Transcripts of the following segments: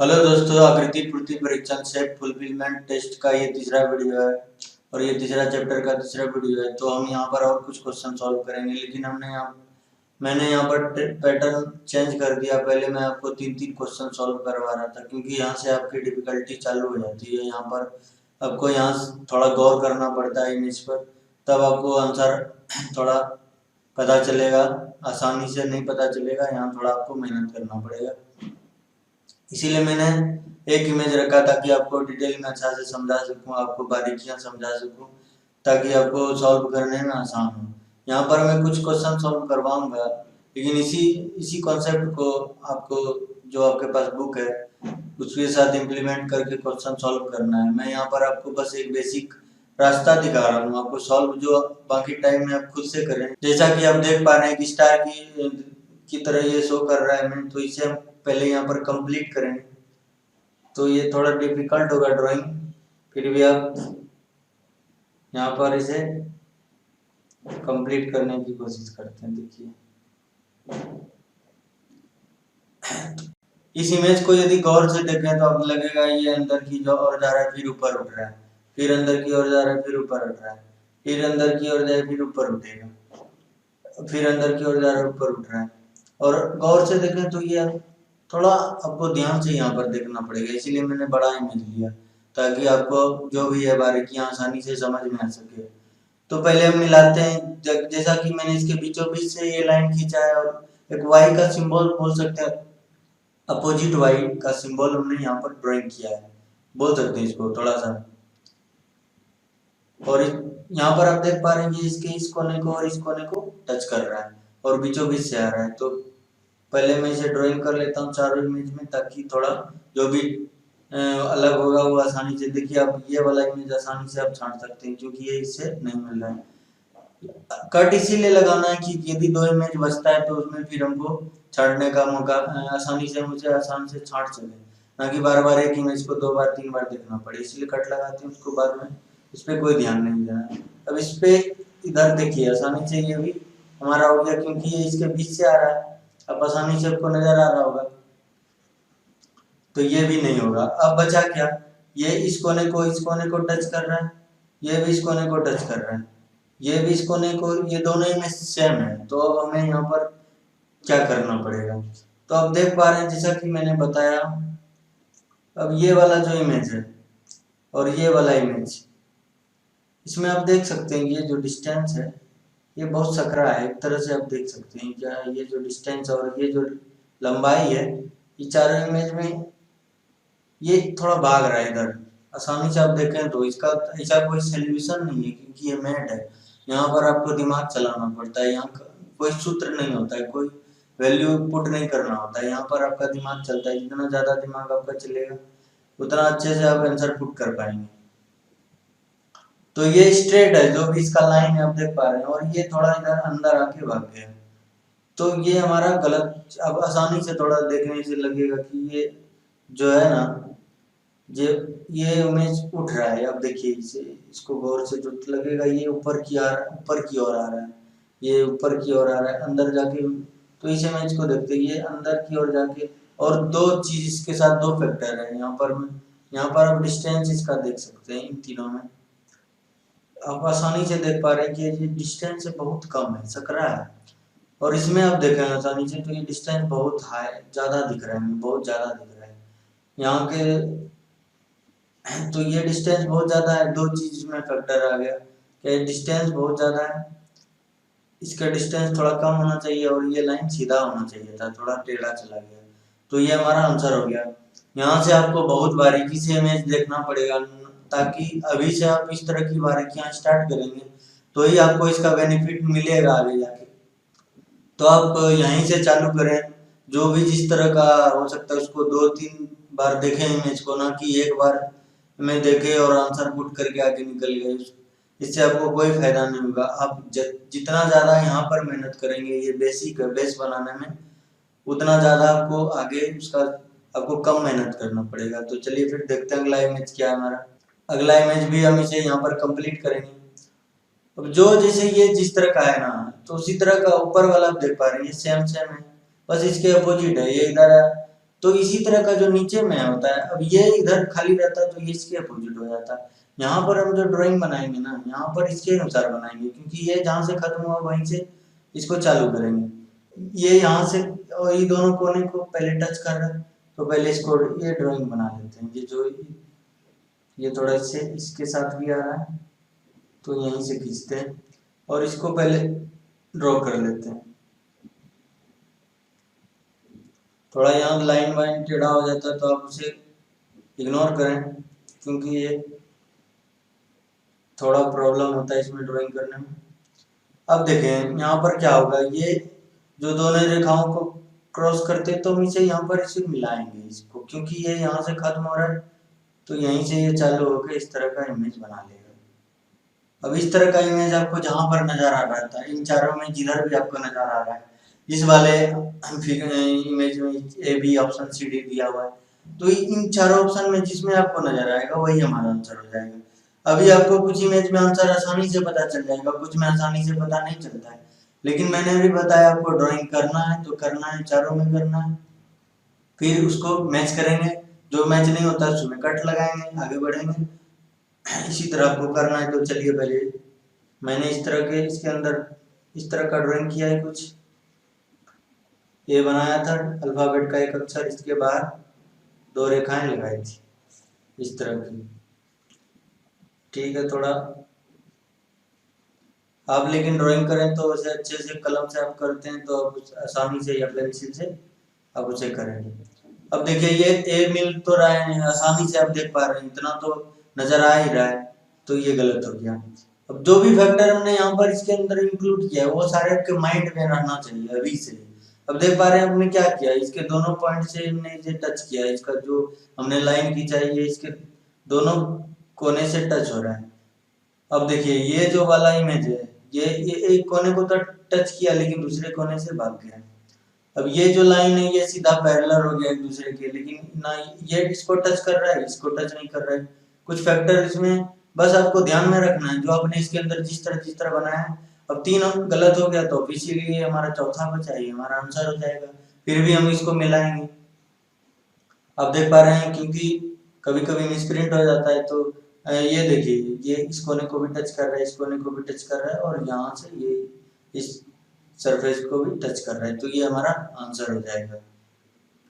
Hello दोस्तों, आकृति पूर्ति परीक्षण सेट फुलफिलमेंट टेस्ट का ये तीसरा वीडियो है और ये तीसरा चैप्टर का तीसरा वीडियो है। तो हम यहाँ पर और कुछ क्वेश्चन सॉल्व करेंगे, लेकिन मैंने यहाँ पर पैटर्न चेंज कर दिया। पहले मैं आपको तीन तीन क्वेश्चन सॉल्व करवा रहा था, क्योंकि यहाँ से आपकी डिफिकल्टी चालू हो जाती है। यहाँ पर आपको यहाँ थोड़ा गौर करना पड़ता है इमेज पर, तब आपको आंसर थोड़ा पता चलेगा। आसानी से नहीं पता चलेगा, यहाँ थोड़ा आपको मेहनत करना पड़ेगा। इसीलिए मैंने एक इमेज रखा ताकि आपको डिटेल में अच्छा से समझा सकूं, आपको बारीकियां समझा सकूं, ताकि आपको सॉल्व करने में आसान हो। यहाँ पर मैं कुछ क्वेश्चन सॉल्व करवाऊंगा, लेकिन इसी इसी कॉन्सेप्ट को आपको, जो आपके पास बुक है, उसके साथ इम्प्लीमेंट करके क्वेश्चन सॉल्व करना है। मैं यहाँ पर आपको बस एक बेसिक रास्ता दिखा रहा हूँ आपको सॉल्व, जो बाकी टाइम में आप खुद से करें। जैसा कि आप देख पा रहे हैं कि स्टार की तरह ये शो कर रहा है मैं, तो इसे हम पहले यहाँ पर कंप्लीट करेंगे। तो ये थोड़ा डिफिकल्ट होगा ड्राइंग, फिर भी आप यहाँ पर इसे कंप्लीट करने की कोशिश करते हैं। देखिए, इस इमेज को यदि गौर से देखें तो आपको लगेगा ये अंदर की जो ओर जा रहा है, फिर ऊपर उठ रहा है, फिर अंदर की ओर जा रहा है, फिर ऊपर उठ रहा है, फिर अंदर की ओर जाए, फिर ऊपर उठेगा, फिर अंदर की ओर जा रहा है, ऊपर उठ रहा है। और गौर से देखें तो ये थोड़ा आपको ध्यान से यहाँ पर देखना पड़ेगा, इसीलिए मैंने बड़ा इमेज लिया, ताकि आपको जो भी है बारीकियां आसानी से समझ में आ सके। तो पहले हम मिलाते हैं, जैसा कि मैंने इसके बीचों बीच से ये लाइन खींचा है, और एक वाई का सिंबल बोल सकते हैं, अपोजिट वाई का सिंबल हमने यहाँ पर ड्राइंग किया है, बोल सकते हैं इसको थोड़ा सा। और यहाँ पर आप देख पा रहे हैं कि इसके इस कोने को और इस कोने को टच कर रहा है और बीचों बीच से आ रहा है। तो पहले मैं इसे ड्राइंग कर लेता हूँ चारों इमेज में, ताकि थोड़ा जो भी अलग होगा वो आसानी से। देखिए, आप ये वाला इमेज आसानी से आप छांट सकते हैं, क्योंकि ये इससे नहीं मिल रहा है। कट इसीलिए लगाना है कि यदि दो इमेज बचता है तो उसमें फिर हमको छांटने का मौका आसानी से, मुझे आसान से छांट सके, ना कि बार बार एक इमेज को दो बार तीन बार देखना पड़े। इसलिए कट लगाते हैं, उसको बाद में इस पर कोई ध्यान नहीं देना। अब इस पे इधर देखिए, आसानी से ये भी हमारा हो गया, क्योंकि ये इसके बीच से आ रहा है। अब आसानी से आपको नजर आ रहा होगा, तो ये भी नहीं होगा। अब बचा क्या, ये इस कोने को टच कर रहा है, ये भी इस कोने को टच कर रहा है, ये भी इस कोने को, ये दोनों इमेज सेम है। तो अब हमें यहाँ पर क्या करना पड़ेगा, तो आप देख पा रहे हैं जैसा कि मैंने बताया। अब ये वाला जो इमेज है और ये वाला इमेज, इसमें आप देख सकते हैं ये जो डिस्टेंस है ये बहुत सकरा है। एक तरह से आप देख सकते हैं क्या, ये जो डिस्टेंस और ये जो लंबाई है, ये चारों इमेज में ये थोड़ा भाग रहा है इधर। आसानी से आप देखें तो इसका ऐसा कोई सोल्यूशन नहीं है, क्योंकि ये मैट है। यहाँ पर आपको दिमाग चलाना पड़ता है, यहाँ कोई सूत्र नहीं होता है, कोई वैल्यू पुट नहीं करना होता है। यहाँ पर आपका दिमाग चलता है, जितना ज्यादा दिमाग आपका चलेगा उतना अच्छे से आप आंसर पुट कर पाएंगे। तो ये स्ट्रेट है, जो भी इसका लाइन है आप देख पा रहे हैं, और ये थोड़ा इधर अंदर आके भाग गया, तो ये हमारा गलत। अब आसानी से थोड़ा देखने से लगेगा कि ये जो है ना, ये इमेज उठ रहा है। अब देखिए इसे, इसको गौर से जो लगेगा ये ऊपर की ओर आ रहा है, ये ऊपर की ओर आ रहा है अंदर जाके। तो इस इमेज को देखते ये अंदर की ओर जाके, और दो चीज इसके साथ, दो फैक्टर है यहाँ पर आप डिस्टेंस इसका देख सकते हैं। इन तीनों में आप आसानी से देख पा रहे हैं कि ये डिस्टेंस बहुत कम है, सकरा है। और इसमें आप देखें आसानी से तो ये डिस्टेंस बहुत हाई, ज्यादा दिख रहा है, बहुत ज्यादा दिख रहा है यहाँ के। तो ये डिस्टेंस बहुत ज्यादा है, दो चीज में फैक्टर आ गया कि डिस्टेंस बहुत ज्यादा है, इसका डिस्टेंस थोड़ा कम होना चाहिए, और ये लाइन सीधा होना चाहिए था, थोड़ा टेढ़ा चला गया। तो ये हमारा आंसर हो गया। यहाँ से आपको बहुत बारीकी से इमेज देखना पड़ेगा, ताकि अभी से आप इस तरह की बारीकियां स्टार्ट करेंगे तो ही आपको इसका बेनिफिट मिलेगा आगे जाके। तो आप यहीं से चालू करें, जो भी जिस तरह का हो सकता है उसको दो तीन बार देखें इमेज को, ना कि एक बार में देखे और आंसर पुट करके आगे निकल गए। इससे आपको कोई फायदा नहीं होगा। आप जितना ज्यादा यहाँ पर मेहनत करेंगे, ये बेसिक है, बेस बनाने में, उतना ज्यादा आपको आगे उसका आपको कम मेहनत करना पड़ेगा। तो चलिए फिर देखते हैं अगला इमेज क्या है हमारा। अगला इमेज भी हम इसे यहाँ पर कंप्लीट करेंगे। अब जो जैसे ये जिस तरह का है ना, तो उसी तरह का ऊपर वाला आप देख पा रहे हैं, ये सेम सेम है, बस इसके अपोजिट है। ये इधर है, तो इसी तरह का जो नीचे में होता है, अब ये इधर खाली रहता है तो ये इसके अपोजिट हो जाता है। यहाँ पर हम जो ड्राइंग बनाएंगे ना, यहाँ पर इसके अनुसार बनाएंगे, क्योंकि ये जहाँ से खत्म हुआ वहीं से इसको चालू करेंगे। ये यहाँ से और ये दोनों कोने को पहले टच कर रहा है, तो पहले इसको ये ड्राइंग बना लेते हैं। ये जो ये थोड़ा इससे इसके साथ भी आ रहा है, तो यहीं से खींचते हैं और इसको पहले ड्रॉ कर लेते हैं। थोड़ा यहाँ लाइन वाइन टेढ़ा हो जाता है तो आप उसे इग्नोर करें, क्योंकि ये थोड़ा प्रॉब्लम होता है इसमें ड्राइंग करने में। अब देखें यहाँ पर क्या होगा, ये जो दोनों रेखाओं को क्रॉस करते हैं तो हम इसे यहाँ पर इसे मिलाएंगे इसको, क्योंकि ये यहाँ से खत्म हो रहा है तो यहीं से ये चालू होकर इस तरह का इमेज बना लेगा। अब इस तरह का इमेज आपको जहां पर नजर आ रहा था, इन चारों में जिधर भी आपको नजर आ रहा है, इस वाले इमेज में A B option C D दिया हुआ है, तो इन चारों ऑप्शन में जिसमें आपको नजर आएगा वही हमारा आंसर हो जाएगा। अभी आपको कुछ इमेज में आंसर आसानी से पता चल जाएगा, कुछ में आसानी से पता नहीं चलता है, लेकिन मैंने अभी बताया आपको ड्राइंग करना है तो करना है, चारों में करना है, फिर उसको मैच करेंगे, जो मैच नहीं होता उसमें कट लगाएंगे, आगे बढ़ेंगे। इसी तरह आपको करना है। तो चलिए पहले मैंने इस तरह के इसके अंदर इस तरह का ड्राइंग किया है, कुछ ये बनाया था अल्फाबेट का एक अक्षर, इसके बाहर दो रेखाएं लगाई थी इस तरह की। ठीक है, थोड़ा आप लेकिन ड्राइंग करें तो उसे अच्छे से कलम से आप करते हैं तो आप आसानी से या पेंसिल से आप उसे करेंगे। अब देखिए ये ए मिल तो रहा है, आसानी से आप देख पा रहे हैं, इतना तो नजर आ ही रहा है, तो ये गलत हो गया। अब जो भी फैक्टर हमने यहाँ पर इसके अंदर इंक्लूड किया है वो सारे आपके माइंड में रहना चाहिए अभी से। अब देख पा रहे हैं हमने क्या किया, इसके दोनों पॉइंट से हमने इसे टच किया है, इसका जो हमने लाइन खींचा है ये इसके दोनों कोने से टच हो रहा है। अब देखिए ये जो वाला इमेज है, ये एक कोने को तो टच किया लेकिन दूसरे कोने से भाग गया। अब ये जो लाइन है ये सीधा पैरेलल हो गया एक दूसरे के, लेकिन ना ये इसको टच कर रहा है, इसको टच नहीं कर रहा है। कुछ फैक्टर इसमें बस आपको ध्यान में रखना है, जो आपने इसके अंदर जिस तरह बनाया है। अब तीन गलत हो गया तो इसीलिए हमारा चौथा बचा, ये हमारा आंसर हो जाएगा। फिर भी हम इसको मिलाएंगे। आप देख पा रहे हैं क्योंकि कभी कभी मिसप्रिंट हो जाता है, तो ये देखिए ये इस कोने को भी टच कर रहा है, इस कोने को भी टच कर रहा है, और यहाँ से ये इस सरफेस को भी टच कर रहा है, तो ये हमारा आंसर हो जाएगा।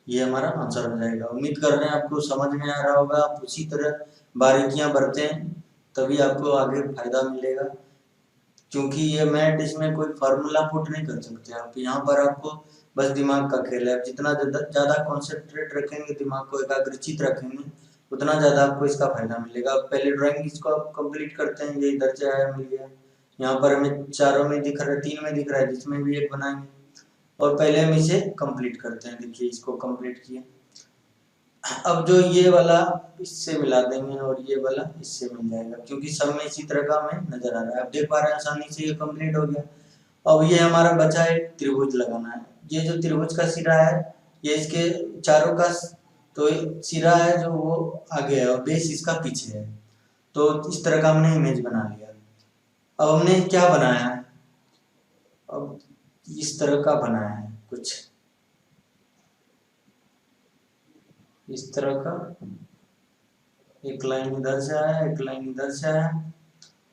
ये हमारा आंसर हो जाएगा। उम्मीद कर रहे हैं आपको समझ में आ रहा होगा। आप उसी तरह बारीकियां बरतें, तभी आपको आगे फायदा मिलेगा, क्योंकि ये मैथ इसमें कोई फार्मूला पुट नहीं कर सकते आप। यहाँ पर आपको बस दिमाग का खेल है। आप जितना ज़्यादा कॉन्सेंट्रेट रखेंगे, दिमाग को एकाग्रचित रखेंगे, उतना ज़्यादा आपको इसका फायदा मिलेगा। पहले ड्राइंग इसको आप कंप्लीट करते हैं। ये इधर से आया, मिल गया। यहाँ पर हमें चारों में दिख रहा है, तीन में दिख रहा है, जिसमें भी एक बनाएंगे और पहले हम इसे कंप्लीट करते हैं। देखिए इसको कंप्लीट किया। अब जो ये वाला इससे मिला देंगे और ये वाला इससे मिल जाएगा, क्योंकि सब में इसी तरह का हमें नजर आ रहा है। आप देख पा रहे हैं आसानी से ये कंप्लीट हो गया। अब ये हमारा बचा है त्रिभुज लगाना है। ये जो त्रिभुज का सिरा है ये इसके चारों का तो सिरा है जो वो आगे है और बेस इसका पीछे है। तो इस तरह का हमने इमेज बना लिया। अब हमने क्या बनाया है, अब इस तरह का बनाया है कुछ इस तरह का। एक लाइन इधर से आया, एक लाइन इधर से आया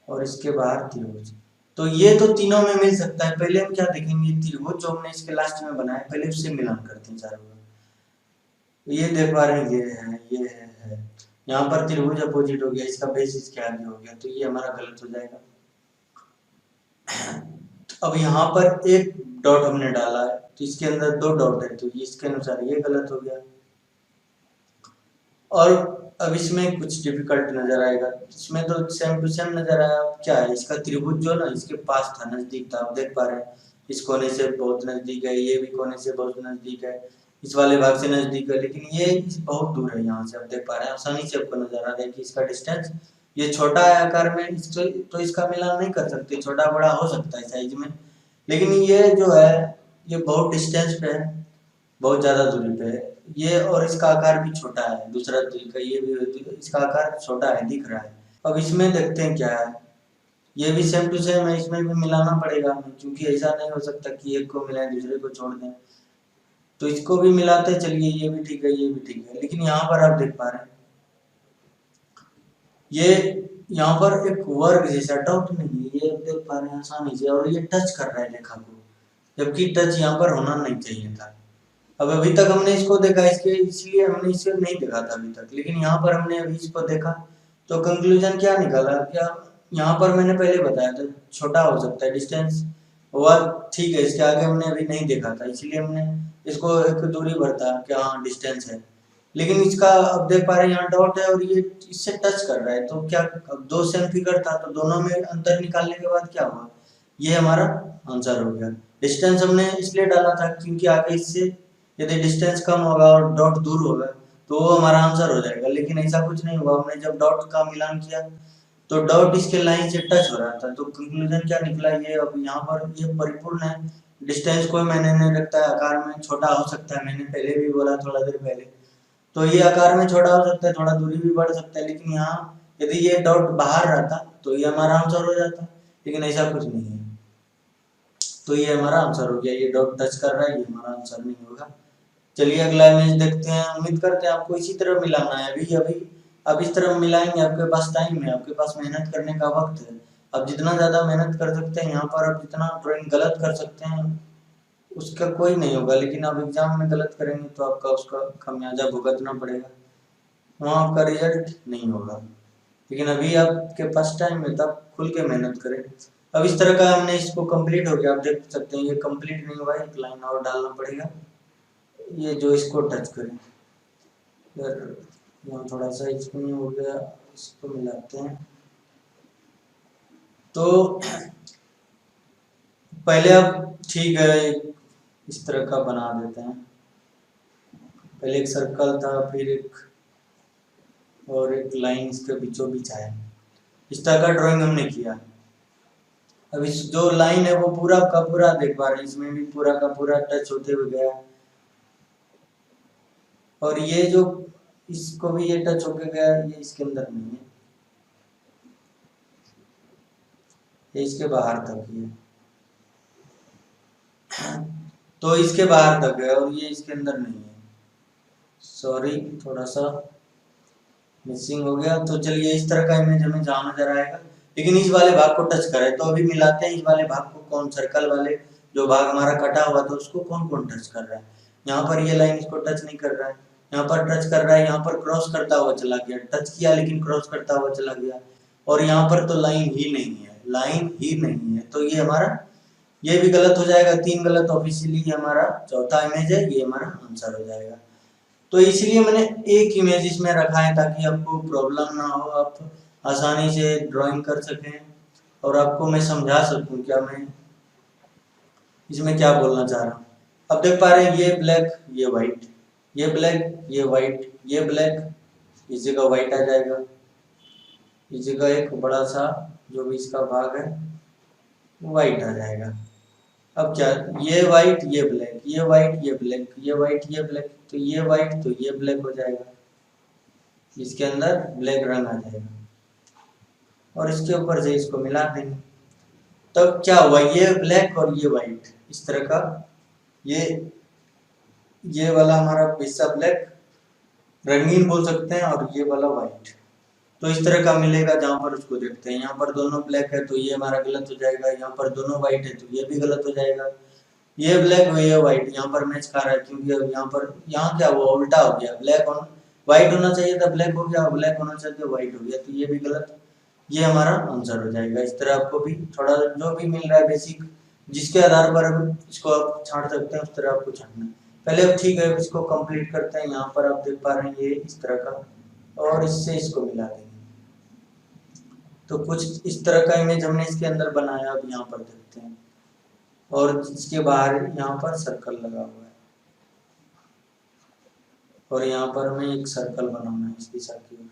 और इसके बाहर त्रिभुज। तो ये तो तीनों में मिल सकता है। पहले हम क्या देखेंगे, त्रिभुज जो हमने इसके लास्ट में बनाया पहले उससे मिलान करते हैं चारों का। ये देख पा रहे हैं ये है। यहाँ पर त्रिभुज अपोजिट हो गया, इसका बेस इसके आगे हो गया, तो ये हमारा गलत हो जाएगा। अब यहाँ पर एक डॉट हमने डाला है तो इसके अंदर दो डॉट है, तो इसके अनुसार ये गलत हो गया। और अब इसमें कुछ डिफिकल्ट नजर आएगा, इसमें तो सेम टू सेम नजर आया। क्या है, इसका त्रिभुज जो ना इसके पास था, नजदीक था। आप देख पा रहे हैं इस कोने से बहुत नजदीक है, ये भी कोने से बहुत नजदीक है, इस वाले भाग से नजदीक है, लेकिन ये बहुत दूर है यहाँ से। आप देख पा रहे हैं आसानी से आपको नजर आ रहा है कि इसका डिस्टेंस ये छोटा है आकार में, तो इसका मिलान नहीं कर सकते। छोटा बड़ा हो सकता है साइज में, लेकिन ये जो है ये बहुत डिस्टेंस पे है, बहुत ज्यादा दूरी पे है ये, और इसका आकार भी छोटा है। दूसरा दिल का ये भी इसका आकार छोटा है, दिख रहा है। अब इसमें देखते हैं क्या है, ये भी सेम टू सेम है, इसमें भी मिलाना पड़ेगा हमें, क्योंकि ऐसा नहीं हो सकता कि एक को मिलाएं दूसरे को छोड़ दें। तो इसको भी मिलाते हैं, चलिए ये भी ठीक है, ये भी ठीक है, लेकिन यहाँ पर आप देख पा रहे हैं ये यहाँ पर एक वर्ग जैसा डॉट नहीं है, ये देख पा रहे हैं आसानी से, और ये टच कर रहा है रेखा को, जबकि टच यहाँ पर होना नहीं चाहिए था। अब अभी तक हमने इसको देखा, इसके इसलिए हमने इसे नहीं देखा था अभी तक, लेकिन यहाँ पर हमने अभी इसको देखा तो कंक्लूजन क्या निकाला, क्या यहाँ पर मैंने पहले बताया था छोटा हो सकता है डिस्टेंस, हुआ ठीक है, इसके आगे हमने अभी नहीं देखा था, इसलिए हमने इसको एक दूरी बढ़ता कि हाँ डिस्टेंस है, लेकिन इसका अब देख पा रहे हैं यहाँ डॉट है और ये इससे टच कर रहा है, तो क्या अब दो सेम फिगर था तो दोनों में अंतर निकालने के बाद क्या हुआ, ये हमारा आंसर हो गया। डिस्टेंस हमने इसलिए डाला था क्योंकि आगे इससे यदि डिस्टेंस कम होगा और डॉट दूर होगा तो वो हमारा आंसर हो जाएगा, लेकिन ऐसा कुछ नहीं हुआ, हमने जब डॉट का मिलान किया तो डॉट इसके लाइन से टच हो रहा था, तो कंक्लूजन क्या निकला, ये अब यहाँ पर ये परिपूर्ण है, डिस्टेंस कोई मैंने नहीं रखता है, आकार में छोटा हो सकता है, मैंने पहले भी बोला थोड़ा देर पहले, तो ये आकार में छोटा हो सकता है, थोड़ा दूरी भी बढ़ सकता है, लेकिन यहाँ यदि ये डॉट बाहर रहता तो ये हमारा आंसर हो जाता, लेकिन ऐसा कुछ नहीं है, तो ये हमारा आंसर हो गया, ये डॉट टच कर रहा है, ये हमारा आंसर नहीं होगा। चलिए अगला इमेज देखते हैं, उम्मीद करते हैं आपको इसी तरह मिलाना है, अभी अभी आप इस तरह मिलाएंगे, आपके पास टाइम है, आपके पास मेहनत करने का वक्त है, आप जितना ज्यादा मेहनत कर सकते हैं यहाँ पर, आप जितना ड्राइंग गलत कर सकते हैं उसका कोई नहीं होगा, लेकिन आप एग्जाम में गलत करेंगे तो आपका उसका खामियाजा भुगतना पड़ेगा, वहाँ आपका रिजल्ट नहीं होगा, लेकिन अभी आपके पास टाइम है तब खुल के मेहनत करें। अब इस तरह का हमने इसको कंप्लीट हो गया, आप देख सकते हैं ये कंप्लीट नहीं हुआ, एक लाइन और डालना पड़ेगा, ये जो इसको टच करें, फिर यहाँ थोड़ा सा इसको नहीं हो गया, इसको मिलाते हैं, तो पहले अब ठीक है इस तरह का बना देते हैं, पहले एक सर्कल था, फिर एक और एक लाइन इसके बीचों बीच आया, इस तरह का ड्राइंग हमने किया। अब इस जो लाइन है वो पूरा का पूरा देख पा रहे हैं, इसमें भी पूरा का पूरा टच होते हुए गया, और ये जो इसको भी ये टच होके गया, ये इसके अंदर नहीं है, ये इसके बाहर तक ही है, तो इसके बाहर तक है और ये इसके अंदर नहीं है, सॉरी थोड़ा सा मिसिंग हो गया, तो चलिए इस तरह का इमेज हमें जहाँ नजर आएगा, लेकिन इस वाले भाग को टच करे, तो अभी मिलाते हैं इस वाले भाग को, कौन सर्कल वाले जो भाग हमारा कटा हुआ था उसको कौन कौन टच कर रहा है, यहाँ पर ये लाइन इसको टच नहीं कर रहा है, यहाँ पर टच कर रहा है, यहाँ पर क्रॉस करता हुआ चला गया, टच किया लेकिन क्रॉस करता हुआ चला गया, और यहाँ पर तो लाइन ही नहीं है, लाइन ही नहीं है, तो ये हमारा ये भी गलत हो जाएगा, तीन गलत, ऑफिशियली हमारा चौथा इमेज है, ये हमारा आंसर हो जाएगा। तो इसलिए मैंने एक इमेज इसमें रखा है ताकि आपको प्रॉब्लम ना हो, आप आसानी से ड्राइंग कर सकें और आपको मैं समझा सकूं क्या मैं इसमें क्या बोलना चाह रहा हूँ। अब देख पा रहे हैं ये ब्लैक ये वाइट, ये ब्लैक ये वाइट, ये ब्लैक, इस जगह वाइट आ जाएगा, इस जगह एक बड़ा सा जो भी इसका भाग है वाइट आ जाएगा। अब क्या, ये वाइट ये ब्लैक, ये वाइट ये ब्लैक, ये वाइट ये ब्लैक, तो ये वाइट तो ये ब्लैक हो जाएगा, इसके अंदर ब्लैक रंग आ जाएगा, और इसके ऊपर से इसको मिला देंगे, तब क्या हुआ, ये ब्लैक और ये वाइट इस तरह का, ये वाला हमारा हिस्सा ब्लैक रंगीन बोल सकते हैं, और ये वाला वाइट, तो इस तरह का मिलेगा जहां पर उसको देखते हैं, यहाँ पर दोनों ब्लैक है तो ये हमारा गलत हो जाएगा, यहाँ पर दोनों व्हाइट है तो ये भी गलत हो जाएगा, ये ब्लैक और ये व्हाइट यहाँ पर मैच कर रहा है, क्योंकि अब यहाँ पर यहाँ क्या हुआ, उल्टा हो गया, ब्लैक और व्हाइट होना चाहिए था ब्लैक हो गया, ब्लैक होना चाहिए व्हाइट हो गया, तो ये भी गलत, ये हमारा आंसर हो जाएगा। इस तरह आपको भी थोड़ा जो भी मिल रहा है बेसिक, जिसके आधार पर हम इसको आप छांट सकते हैं उस तरह आपको छांटना है। पहले अब ठीक है इसको कंप्लीट करते हैं, यहाँ पर आप देख पा रहे हैं ये इस तरह का, और इससे इसको मिला देंगे, तो कुछ इस तरह का इमेज हमने इसके अंदर बनाया, अब यहाँ पर देखते हैं, और इसके बाहर यहाँ पर सर्कल लगा हुआ है, और यहाँ पर हमें एक सर्कल बनाना है इस दिशा की ओर,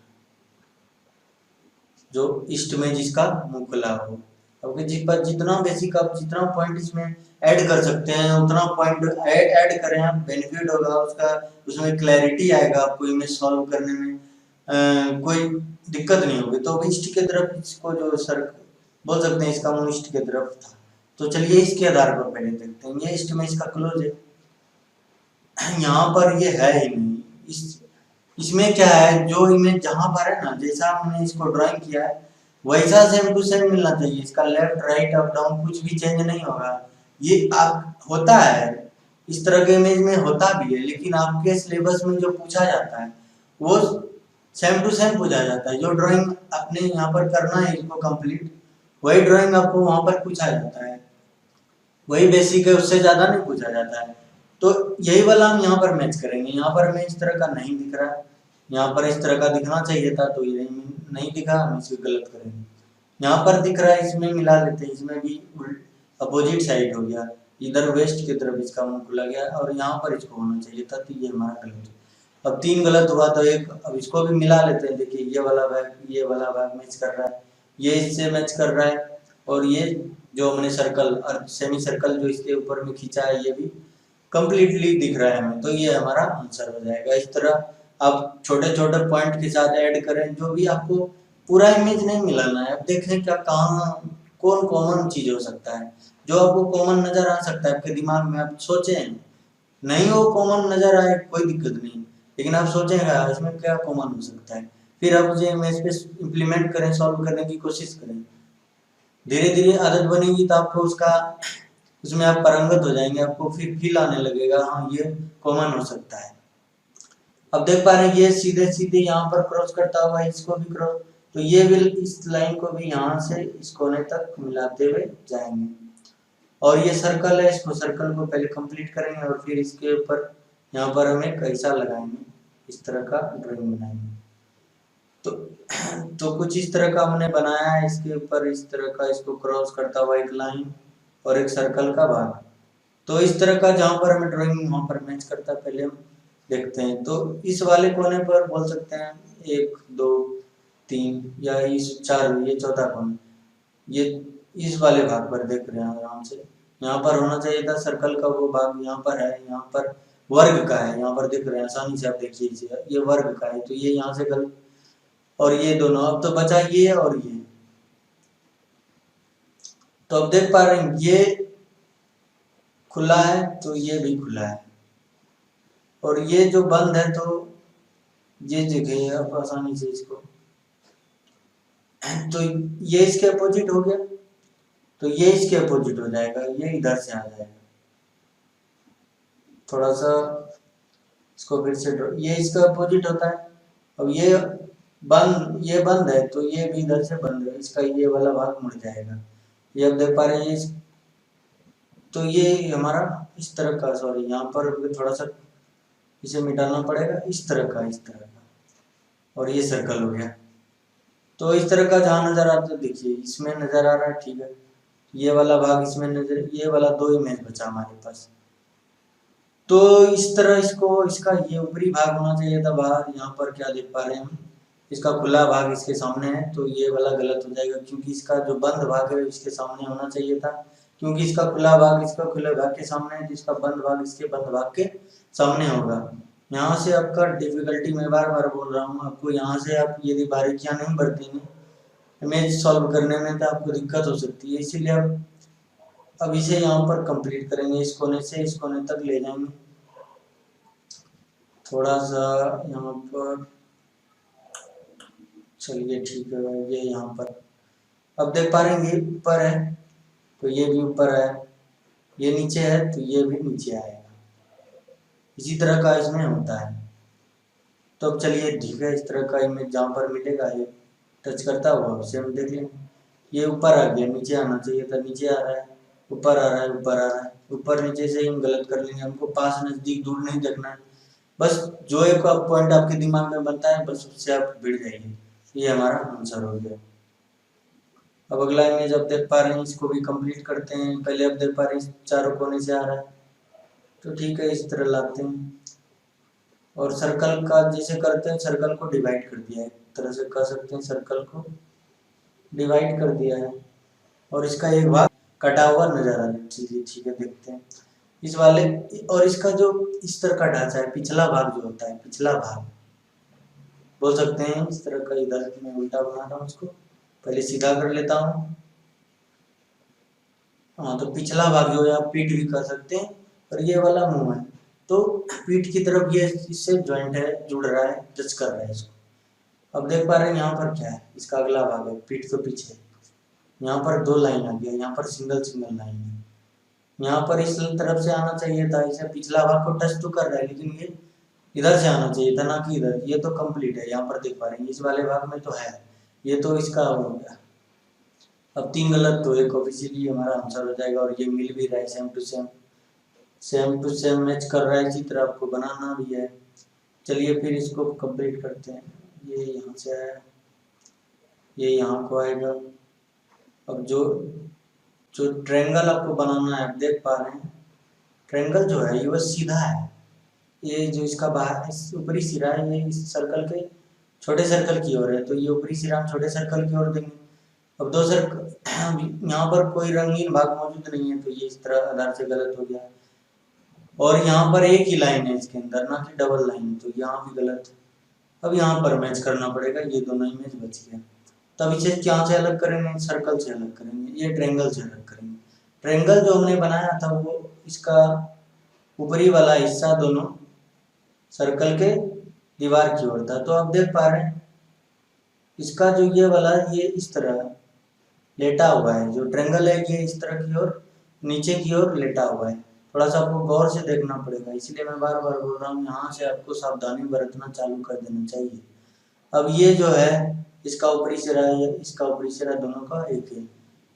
जो ईस्ट में जिसका मुंह खुला हो। अब जितना बेसिक आप जितना पॉइंट इसमें ऐड कर सकते हैं उतना पॉइंट ऐड करें आप, बेनिफिट होगा उसका, उसमें क्लैरिटी आएगा आपको इमेज सॉल्व करने में, कोई दिक्कत नहीं होगी। तो ईस्ट की तरफ इसको जो सर बोल सकते हैं, इसका मुंह ईस्ट की तरफ था, तो चलिए इसके आधार पर पहले देखते हैं, ये ईस्ट में इसका क्लोज है, यहाँ पर ये है ही नहीं। इसमें क्या है, जो इमेज जहाँ पर है ना, जैसा हमने इसको ड्राइंग किया है वैसा सेम टू सेम मिलना चाहिए। इसका लेफ्ट राइट अप डाउन कुछ भी चेंज नहीं होगा। ये आप होता है इस तरह के इमेज में होता भी है, लेकिन आपके सिलेबस में जो पूछा जाता है वो सेम टू सेम पूछा जाता है। जो ड्राइंग आपने यहाँ पर करना है इसको कंप्लीट, वही ड्राइंग आपको वहाँ पर पूछा जाता है, वही बेसिक है, उससे ज्यादा नहीं पूछा जाता है। तो यही वाला हम यहाँ पर मैच करेंगे। यहाँ पर हमें इस तरह का नहीं दिख रहा है, यहाँ पर इस तरह का दिखना चाहिए था, तो ये नहीं दिखा, हम इसे गलत करेंगे। यहाँ पर दिख रहा है, इसमें मिला लेते हैं, इसमें भी अपोजिट साइड हो गया, इधर वेस्ट की तरफ इसका मुंह खुला गया, और यहाँ पर इसको होना चाहिए था, तो ये हमारा गलत है। अब 3 गलत हुआ तो एक, अब इसको भी मिला लेते हैं। देखिए ये वाला भाग मैच कर रहा है, ये इससे मैच कर रहा है, और ये जो हमने सर्कल और सेमी सर्कल जो इसके ऊपर में खींचा है ये भी कंप्लीटली दिख रहा है हमें, तो ये हमारा आंसर हो जाएगा। इस तरह आप छोटे छोटे पॉइंट के साथ ऐड करें, जो भी आपको पूरा इमेज नहीं मिलाना है। अब देखें क्या कहाँ कौन कॉमन चीज हो सकता है, जो आपको कॉमन नजर आ सकता है आपके दिमाग में। आप सोचें, नहीं वो कॉमन नजर आए कोई दिक्कत नहीं, लेकिन आप सोचेंगे इसमें क्या कॉमन हो सकता है, फिर आप उसे इमेज पे इम्प्लीमेंट करें, सॉल्व करने की कोशिश करें। धीरे धीरे आदत बनेगी तो आपको उसका उसमें आप पारंगत हो जाएंगे, आपको फिर फील आने लगेगा हाँ ये कॉमन हो सकता है। अब देख पा रहे हैं ये सीधे सीधे यहाँ पर क्रॉस करता हुआ इसको भी क्रॉस, तो ये भी इस लाइन को भी यहाँ से इस कोने तक मिलाते हुए जाएंगे। और ये सर्कल है, इसको सर्कल को पहले कंप्लीट करेंगे और फिर इसके ऊपर यहाँ पर हमें कैसा लगाएंगे, इस तरह का ड्राइंग बनाएंगे। तो कुछ इस तरह का हमने बनाया है, इसके ऊपर इस तरह का इसको क्रॉस करता हुआ एक लाइन और एक सर्कल का भाग। तो इस तरह का जहाँ पर हमें ड्राइंग वहाँ पर मैच करता है, पहले हम देखते हैं। तो इस वाले कोने पर बोल सकते हैं 1 2 3 या इस 4, ये चौथा कोना, ये इस वाले भाग पर देख रहे हैं आराम से। यहाँ पर होना चाहिए था सर्कल का वो भाग, यहाँ पर है, यहाँ पर वर्ग का है, यहाँ पर देख रहे हैं आसानी से आप देखिए इसे, ये वर्ग का है, तो ये यहाँ से गलत, और ये दोनों। अब तो बचा ये और ये, तो अब देख पा रहे हैं ये खुला है तो ये भी खुला है, और ये जो बंद है तो ये जगह आप आसानी से इसको, तो ये इसके अपोजिट हो गया, तो ये इसके अपोजिट हो जाएगा, ये इधर से आ जाएगा। थोड़ा सा इसको फिर से ये इसका अपोजिट होता है। अब ये बंद है तो ये भी इधर से बंद है, इसका ये वाला भाग मुड़ जाएगा। ये अब देख पा रहे हैं तो ये हमारा इस तरह का, सॉरी यहाँ पर थोड़ा सा इसे मिटाना पड़ेगा, इस तरह का, और ये सर्कल हो गया। तो इस तरह का जहाँ नजर आता है, देखिए इसमें नजर आ रहा है, ठीक है, ये वाला भाग इसमें नजर, ये वाला 2 इमेज बचा हमारे पास। तो इस तरह इसको, इसका ये ऊपरी भाग होना चाहिए था बाहर। यहाँ पर क्या देख पा रहे हैं हम, इसका खुला भाग इसके सामने है, तो ये वाला गलत हो जाएगा, क्योंकि इसका जो बंद भाग है इसके सामने होना चाहिए था, क्योंकि इसका खुला भाग इसका खुले भाग के सामने है, जिसका बंद भाग इसके बंद भाग के सामने होगा। यहाँ से आपका डिफिकल्टी, मैं बार बार बोल रहा हूँ आपको, यहाँ से आप यदि बारीकियां नहीं बरतेंगे इमेज सॉल्व करने में तो आपको दिक्कत हो सकती है। इसीलिए आप अब इसे यहाँ पर कंप्लीट करेंगे, इस कोने से इस कोने तक ले जाएंगे। थोड़ा सा यहाँ पर, चलिए ठीक है, ये यहाँ पर अब देख पा रहे हैं ये ऊपर है तो ये भी ऊपर है, ये नीचे है तो ये भी नीचे आएगा, इसी तरह का इसमें होता है। तो अब चलिए ठीक है, इस तरह का इमेज जहाँ पर मिलेगा ये टच करता हुआ उसे हम देख लेंगे। ये ऊपर आ गया, नीचे आना चाहिए था, नीचे आ रहा है, ऊपर आ रहा है, ऊपर आ रहा है, ऊपर नीचे से हम गलत कर लेंगे। हमको पास नजदीक दूर नहीं देखना है, बस जो एक पॉइंट आपके दिमाग में बनता है बस उससे आप भिड़ जाइए। ये हमारा आंसर हो गया। अब अगला इमेज आप देख पा रहे हैं, इसको भी कंप्लीट करते हैं। पहले आप देख पा रहे हैं चारों कोने से आ रहा है, तो ठीक है, इस तरह लाते हैं और सर्कल का जैसे करते हैं, सर्कल को डिवाइड कर दिया है, एक तरह से कह सकते हैं सर्कल को डिवाइड कर दिया है, और इसका एक भाग कटा हुआ नजर आ रहा है। चलिए ठीक है, देखते हैं इस वाले, और इसका जो इस तरह का ढांचा है, पिछला भाग जो होता है, पिछला भाग बोल सकते हैं इस तरह का, इधर मैं उल्टा बना रहा हूँ इसको, पहले सीधा कर लेता हूँ। हाँ, तो पिछला भाग जो है आप पीठ भी कर सकते हैं, और ये वाला मुंह है, तो पीठ की तरफ ये इससे ज्वाइंट है, जुड़ रहा है, टच कर रहा है इसको। अब देख पा रहे हैं यहाँ पर क्या है, इसका अगला भाग है, पीठ के पीछे यहाँ पर 2 लाइन आ गया, यहाँ पर सिंगल लाइन है, यहाँ पर इस तरफ से आना चाहिए था, इसे पिछला भाग को टच तो कर रहा है लेकिन ये इधर से आना चाहिए था, ना कि इधर। ये तो कंप्लीट है, यहाँ पर देख पा रहे हैं इस वाले भाग में तो है, ये तो इसका हो गया। अब 3 गलत तो एक ऑफिशियली हमारा आंसर हो जाएगा, और ये मिल भी रहा है, सेम टू सेम मैच कर रहा है, इसी तरह आपको बनाना भी है। चलिए फिर इसको कंप्लीट करते हैं। ये यहाँ से आया, ये यहाँ को आएगा। अब जो जो ट्रायंगल आपको बनाना है, आप देख पा रहे हैं ट्रायंगल जो है ये बस सीधा है, ये जो इसका बाहर ऊपरी सिरा है ये इस सर्कल के छोटे सर्कल की ओर है, तो ये ऊपरी सिरा हम छोटे सर्कल की ओर देंगे। अब 2 सर्कल यहाँ पर कोई रंगीन भाग मौजूद नहीं है, तो ये इस तरह आधार से गलत हो गया। और यहाँ पर एक ही लाइन है इसके अंदर, ना कि डबल लाइन, तो यहाँ भी गलत। अब यहाँ पर मैच करना पड़ेगा, ये दोनों इमेज बच गया। तब इसे क्या से अलग करेंगे, सर्कल से अलग करेंगे, ये ट्रायंगल से अलग करेंगे। ट्रायंगल जो हमने बनाया था वो इसका ऊपरी वाला हिस्सा दोनों सर्कल के दीवार की ओर था, तो आप देख पा रहे हैं इसका जो ये वाला ये इस तरह लेटा हुआ है, जो ट्रायंगल है ये इस तरह की ओर नीचे की ओर लेटा हुआ है। थोड़ा सा आपको गौर से देखना पड़ेगा, इसलिए मैं बार बार बोल रहा हूँ, यहाँ से आपको सावधानी बरतना चालू कर देना चाहिए। अब ये जो है इसका ऊपरी सिरा है, इसका ऊपरी सिरा दोनों का एक है,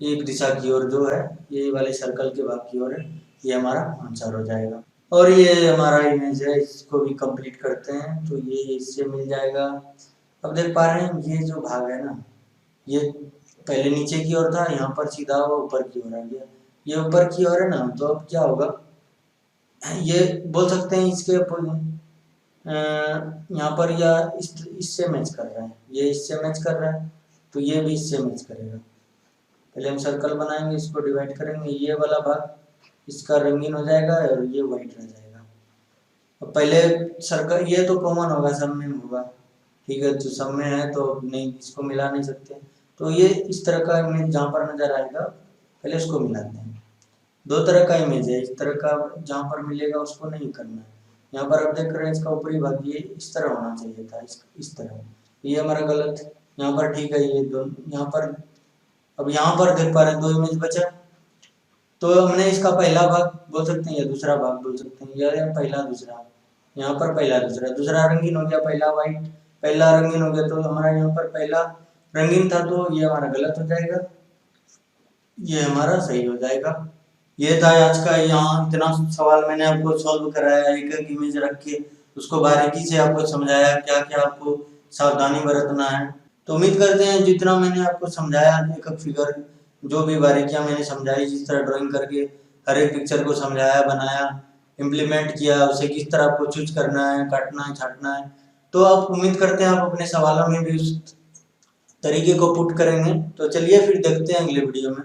एक दिशा की ओर जो है ये वाले सर्कल के भाग की ओर है, ये हमारा आंसर हो जाएगा। और ये हमारा इमेज है, इसको भी कंप्लीट करते हैं, तो ये इससे मिल जाएगा। अब देख पा रहे हैं ये जो भाग है ना, ये पहले नीचे की ओर था, यहाँ पर सीधा हुआ ऊपर की ओर आ गया, ये ऊपर की ओर है ना, तो अब क्या होगा, ये बोल सकते हैं इसके यहाँ पर या इससे मैच कर रहा है, ये इससे मैच कर रहा है, तो ये भी इससे मैच करेगा। पहले हम सर्कल बनाएंगे, इसको डिवाइड करेंगे, ये वाला भाग इसका रंगीन हो जाएगा और ये व्हाइट रह जाएगा। अब पहले सर्कल ये तो कॉमन होगा, सब में होगा, ठीक है, तो सब में है तो नहीं, इसको मिला नहीं सकते, तो ये इस तरह का इमेज जहाँ पर नजर आएगा पहले उसको मिलाते हैं। 2 तरह का इमेज है, इस तरह का जहाँ पर मिलेगा उसको नहीं करना है। यहाँ पर आप देख रहे हैं इसका ऊपरी भाग ये इस तरह होना चाहिए था, इस तरह, ये हमारा गलत, यहाँ पर ठीक है, ये दोनों यहाँ पर। अब यहाँ पर देख पा रहे हैं 2 इमेज बचा, तो हमने इसका पहला भाग बोल सकते हैं या दूसरा भाग बोल सकते हैं, या पहला दूसरा, यहाँ पर पहला दूसरा, दूसरा रंगीन हो गया, पहला व्हाइट, पहला रंगीन हो गया, तो हमारा यहाँ पर पहला रंगीन था, तो ये हमारा गलत हो जाएगा, ये हमारा सही हो जाएगा। ये था आज का, यहाँ इतना सवाल मैंने आपको सॉल्व कराया, एक एक इमेज रख के उसको बारीकी से आपको समझाया, क्या क्या आपको सावधानी बरतना है। तो उम्मीद करते हैं जितना मैंने आपको समझाया, एक एक फिगर जो भी बारीकियां मैंने समझाई, जिस तरह ड्राइंग करके हर एक पिक्चर को समझाया, बनाया, इम्प्लीमेंट किया, उसे किस तरह आपको चूज करना है, काटना है, छाटना है, तो आप उम्मीद करते हैं आप अपने सवालों में भी उस तरीके को पुट करेंगे। तो चलिए फिर देखते हैं अगले वीडियो में।